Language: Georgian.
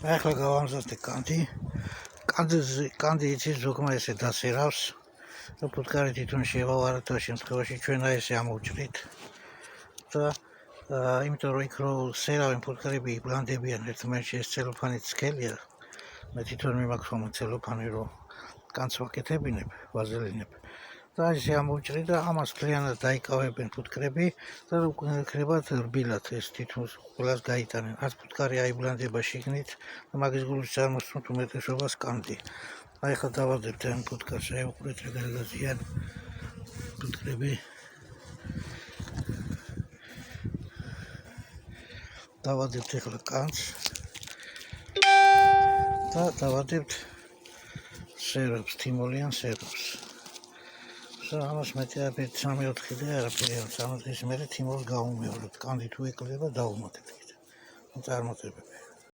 ახლა გავამზადე კანდი იცის ზოგმა ესე დასერავს და ფუტკარი თვითონ შევავარდ და შემთხვევაში ჩვენ ესე ამოვჭრით და იმიტომ რომ იქ რო სერავენ ფუტკარები იბლანდებიან ერთმანეთში ეს ცელოფანით სქელია მე თვითონ მიმაქვს ხომ ცელოფანი რომ კანს ვაკეთებინებ ვაზელინებ და ესე ამოვჭრი და ამას მთლიანად დაიკავებენ ფუტკრები და უკვე ხდებათ რბილად ეს თითქოს ყველას გაიტანენ არც ფუტკარი აიბლანდება შიგნით და მაგის გულში წარმოსწონთ უმეტესობას კანდი აი ხა დავადებთ ამ ფუტკარს აი უყურეთ რა გადაზიან ფუტკრები დავადებთ ახლა კანს და დავადებთ სერობს თიმოლიან სერობს ამას მეტი არაფერი 3-4 და არაფერი ამას ის მე თიმოლს გავუმეორებთ კანდი თუ ეკლდება დავუმატებთ კიდე წარმოწებები